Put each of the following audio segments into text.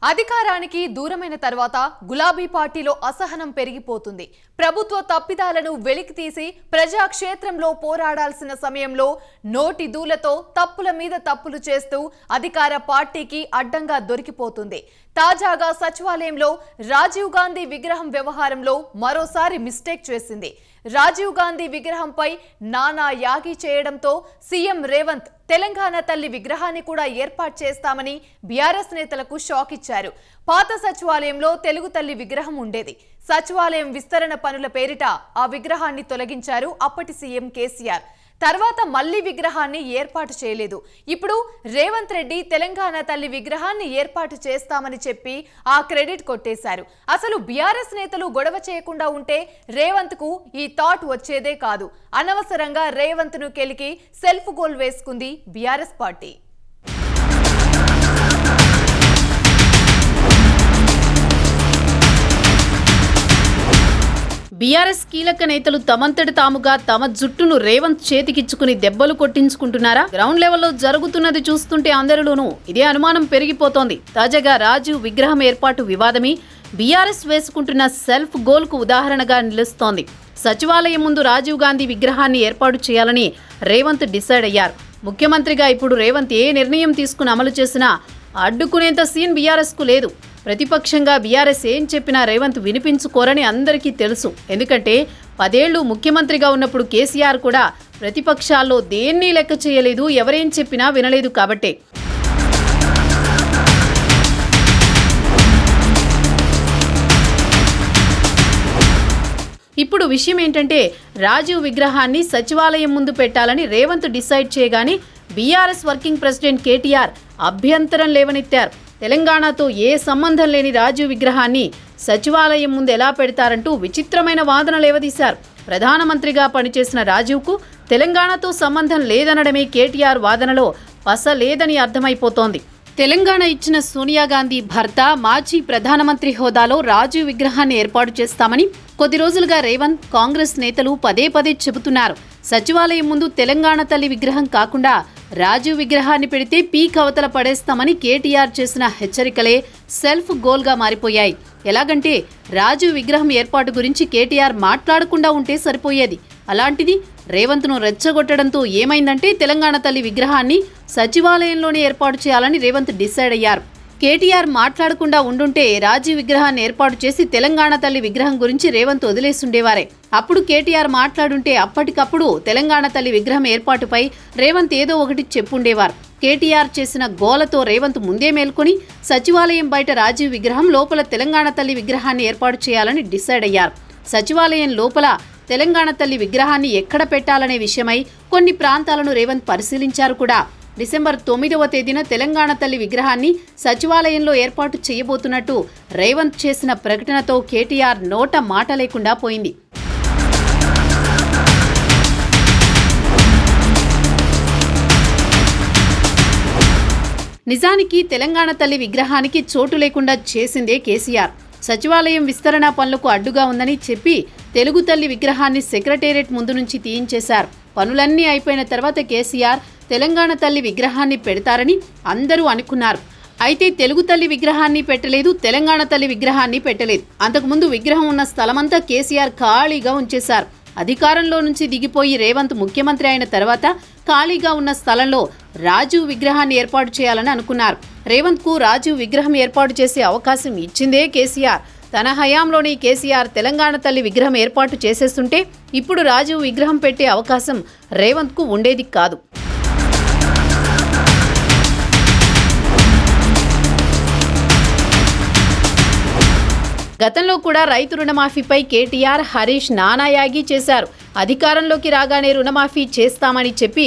అధికారానికి దూరమైన తర్వాత గులాబీ పార్టీలో అసహనం పెరిగిపోతుంది. ప్రభుత్వ తప్పిదాలను వెలికితీసి ప్రజాక్షేత్రంలో పోరాడాల్సిన సమయంలో నోటి దూలతో తప్పుల మీద తప్పులు చేస్తూ అధికార పార్టీకి అడ్డంగా దొరికిపోతుంది. తాజాగా సచివాలయంలో రాజీవ్ గాంధీ విగ్రహం వ్యవహారంలో మరోసారి మిస్టేక్ చేసింది. రాజీవ్ గాంధీ విగ్రహంపై నానా యాగి చేయడంతో సీఎం రేవంత్ తెలంగాణ తల్లి విగ్రహాన్ని కూడా ఏర్పాటు చేస్తామని బీఆర్ఎస్ నేతలకు షాక్ ఇచ్చారు. పాత సచివాలయంలో తెలుగు తల్లి విగ్రహం ఉండేది. సచివాలయం విస్తరణ పనుల పేరిట ఆ విగ్రహాన్ని తొలగించారు అప్పటి సీఎం కేసీఆర్. తర్వాత మళ్లీ విగ్రహాన్ని ఏర్పాటు చేయలేదు. ఇప్పుడు రేవంత్ రెడ్డి తెలంగాణ తల్లి విగ్రహాన్ని ఏర్పాటు చేస్తామని చెప్పి ఆ క్రెడిట్ కొట్టేశారు. అసలు బీఆర్ఎస్ నేతలు గొడవ చేయకుండా ఉంటే రేవంత్ కు ఈ థాట్ వచ్చేదే కాదు. అనవసరంగా రేవంత్ ను కెలికి సెల్ఫ్ గోల్ వేసుకుంది బీఆర్ఎస్ పార్టీ. బీఆర్ఎస్ కీలక నేతలు తమంతటి తాముగా తమ జుట్టును రేవంత్ చేతికిచ్చుకుని దెబ్బలు కొట్టించుకుంటున్నారా? గ్రౌండ్ లెవెల్లో జరుగుతున్నది చూస్తుంటే అందరిలోనూ ఇదే అనుమానం పెరిగిపోతోంది. తాజాగా రాజీవ్ విగ్రహం ఏర్పాటు వివాదమే బీఆర్ఎస్ వేసుకుంటున్న సెల్ఫ్ గోల్ కు ఉదాహరణగా నిలుస్తోంది. సచివాలయం ముందు రాజీవ్ గాంధీ విగ్రహాన్ని ఏర్పాటు చేయాలని రేవంత్ డిసైడ్ అయ్యారు. ముఖ్యమంత్రిగా ఇప్పుడు రేవంత్ ఏ నిర్ణయం తీసుకుని అమలు చేసినా అడ్డుకునేంత సీన్ బీఆర్ఎస్ కు లేదు. ప్రతిపక్షంగా బీఆర్ఎస్ ఏం చెప్పినా రేవంత్ వినిపించుకోరని అందరికీ తెలుసు. ఎందుకంటే 10 ఏళ్లు ముఖ్యమంత్రిగా ఉన్నప్పుడు కేసీఆర్ కూడా ప్రతిపక్షాల్లో దేన్ని లెక్క చేయలేదు, ఎవరేం చెప్పినా వినలేదు. కాబట్టే ఇప్పుడు విషయం ఏంటంటే రాజీవ్ విగ్రహాన్ని సచివాలయం ముందు పెట్టాలని రేవంత్ డిసైడ్ చేయగానే బీఆర్ఎస్ వర్కింగ్ ప్రెసిడెంట్ కేటీఆర్ అభ్యంతరం లేవనెత్తారు. తెలంగాణతో ఏ సంబంధం లేని రాజీవ్ విగ్రహాన్ని సచివాలయం ముందు ఎలా పెడతారంటూ విచిత్రమైన వాదన లేవదీశారు. ప్రధానమంత్రిగా పనిచేసిన రాజీవ్కు తెలంగాణతో సంబంధం లేదనడమే కేటీఆర్ వాదనలో పస లేదని అర్థమైపోతోంది. తెలంగాణ ఇచ్చిన సోనియా గాంధీ భర్త మాజీ ప్రధానమంత్రి హోదాలో రాజీవ్ విగ్రహాన్ని ఏర్పాటు చేస్తామని కొద్ది రోజులుగా రేవంత్, కాంగ్రెస్ నేతలు పదే పదే చెబుతున్నారు. సచివాలయం ముందు తెలంగాణ తల్లి విగ్రహం కాకుండా రాజీవ్ విగ్రహాన్ని పెడితే పీక్ అవతల పడేస్తామని కేటీఆర్ చేసిన హెచ్చరికలే సెల్ఫ్ గోల్గా మారిపోయాయి. ఎలాగంటే రాజీవ్ విగ్రహం ఏర్పాటు గురించి కేటీఆర్ మాట్లాడకుండా ఉంటే సరిపోయేది. అలాంటిది రేవంత్ను రెచ్చగొట్టడంతో ఏమైందంటే తెలంగాణ తల్లి విగ్రహాన్ని సచివాలయంలోనే ఏర్పాటు చేయాలని రేవంత్ డిసైడ్ అయ్యారు. కేటీఆర్ మాట్లాడకుండా ఉండుంటే రాజీవ్ విగ్రహాన్ని ఏర్పాటు చేసి తెలంగాణ తల్లి విగ్రహం గురించి రేవంత్ వదిలేసుండేవారే. అప్పుడు కేటీఆర్ మాట్లాడుంటే అప్పటికప్పుడు తెలంగాణ తల్లి విగ్రహం ఏర్పాటుపై రేవంత్ ఏదో ఒకటి చెప్పుండేవారు. కేటీఆర్ చేసిన గోలతో రేవంత్ ముందే మేల్కొని సచివాలయం బయట రాజీవ్ విగ్రహం, లోపల తెలంగాణ తల్లి విగ్రహాన్ని ఏర్పాటు చేయాలని డిసైడ్ అయ్యారు. సచివాలయం లోపల తెలంగాణ తల్లి విగ్రహాన్ని ఎక్కడ పెట్టాలనే విషయమై కొన్ని ప్రాంతాలను రేవంత్ పరిశీలించారు కూడా. డిసెంబర్ 9వ తేదీన తెలంగాణ తల్లి విగ్రహాన్ని సచివాలయంలో ఏర్పాటు చేయబోతున్నట్టు రేవంత్ చేసిన ప్రకటనతో కేటీఆర్ నోట మాట లేకుండా పోయింది. నిజానికి తెలంగాణ తల్లి విగ్రహానికి చోటు లేకుండా చేసిందే కేసీఆర్. సచివాలయం విస్తరణ పనులకు అడ్డుగా ఉందని చెప్పి తెలుగు తల్లి విగ్రహాన్ని సెక్రటేరియట్ ముందు నుంచి తీయించేశారు. పనులన్నీ అయిపోయిన తర్వాత కేసీఆర్ తెలంగాణ తల్లి విగ్రహాన్ని పెడతారని అందరూ అనుకున్నారు. అయితే తెలుగు తల్లి విగ్రహాన్ని పెట్టలేదు, తెలంగాణ తల్లి విగ్రహాన్ని పెట్టలేదు. అంతకుముందు విగ్రహం ఉన్న స్థలమంతా కేసీఆర్ ఖాళీగా ఉంచేశారు. అధికారంలో నుంచి దిగిపోయి రేవంత్ ముఖ్యమంత్రి అయిన తర్వాత ఖాళీగా ఉన్న స్థలంలో రాజీవ్ విగ్రహాన్ని ఏర్పాటు చేయాలని అనుకున్నారు. రేవంత్ కు రాజీవ్ విగ్రహం ఏర్పాటు చేసే అవకాశం ఇచ్చిందే కేసీఆర్. తన హయాంలోని కేసీఆర్ తెలంగాణ తల్లి విగ్రహం ఏర్పాటు చేసేస్తుంటే ఇప్పుడు రాజీవ్ విగ్రహం పెట్టే అవకాశం రేవంత్ కు ఉండేది కాదు. గతంలో కూడా రైతు రుణమాఫీపై కేటీఆర్, హరీష్ నానా యాగి చేశారు. అధికారంలోకి రాగానే రుణమాఫీ చేస్తామని చెప్పి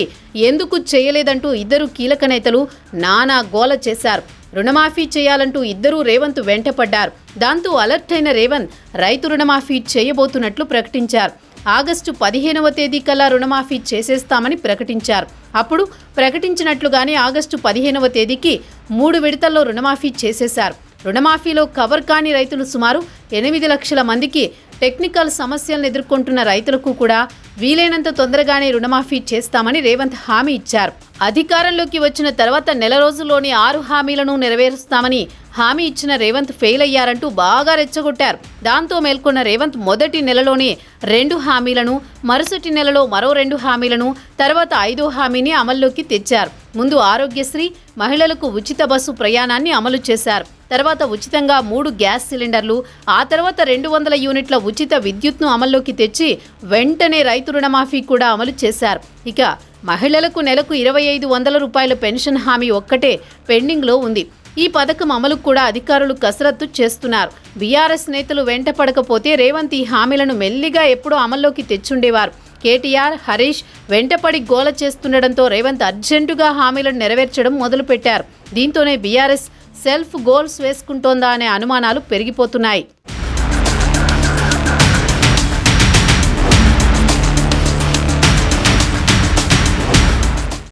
ఎందుకు చేయలేదంటూ ఇద్దరు కీలక నేతలు నానా గోల చేశారు. రుణమాఫీ చేయాలంటూ ఇద్దరూ రేవంత్ వెంటపడ్డారు. దాంతో అలర్ట్ అయిన రేవంత్ రైతు రుణమాఫీ చేయబోతున్నట్లు ప్రకటించారు. ఆగస్టు 15వ తేదీ కల్లా రుణమాఫీ చేసేస్తామని ప్రకటించారు. అప్పుడు ప్రకటించినట్లుగానే ఆగస్టు 15వ తేదీకి 3 విడతల్లో రుణమాఫీ చేసేశారు. రుణమాఫీలో కవర్ కాని రైతులు సుమారు 8 లక్షల మందికి టెక్నికల్ సమస్యలను ఎదుర్కొంటున్న రైతులకు కూడా వీలైనంత తొందరగానే రుణమాఫీ చేస్తామని రేవంత్ హామీ ఇచ్చారు. అధికారంలోకి వచ్చిన తర్వాత నెల రోజుల్లోనే 6 హామీలను నెరవేరుస్తామని హామీ ఇచ్చిన రేవంత్ ఫెయిల్ అయ్యారంటూ బాగా రెచ్చగొట్టారు. దాంతో మేల్కొన్న రేవంత్ మొదటి నెలలోనే 2 హామీలను, మరుసటి నెలలో మరో 2 హామీలను, తర్వాత 5వ హామీని అమల్లోకి తెచ్చారు. ముందు ఆరోగ్యశ్రీ, మహిళలకు ఉచిత బస్సు ప్రయాణాన్ని అమలు చేశారు. తర్వాత ఉచితంగా 3 గ్యాస్ సిలిండర్లు, ఆ తర్వాత 200 యూనిట్ల ఉచిత విద్యుత్ను అమల్లోకి తెచ్చి వెంటనే రైతు రుణమాఫీ కూడా అమలు చేశారు. ఇక మహిళలకు నెలకు 2500 రూపాయల పెన్షన్ హామీ ఒక్కటే పెండింగ్లో ఉంది. ఈ పథకం అమలుకు కూడా అధికారులు కసరత్తు చేస్తున్నారు. బీఆర్ఎస్ నేతలు వెంట పడకపోతే రేవంత్ ఈ హామీలను మెల్లిగా ఎప్పుడో అమల్లోకి తెచ్చుండేవారు. కేటీఆర్, హరీష్ వెంటపడి గోల చేస్తుండటంతో రేవంత్ అర్జెంటుగా హామీలను నెరవేర్చడం మొదలుపెట్టారు. దీంతోనే బీఆర్ఎస్ సెల్ఫ్ గోల్స్ వేసుకుంటోందా అనే అనుమానాలు పెరిగిపోతున్నాయి.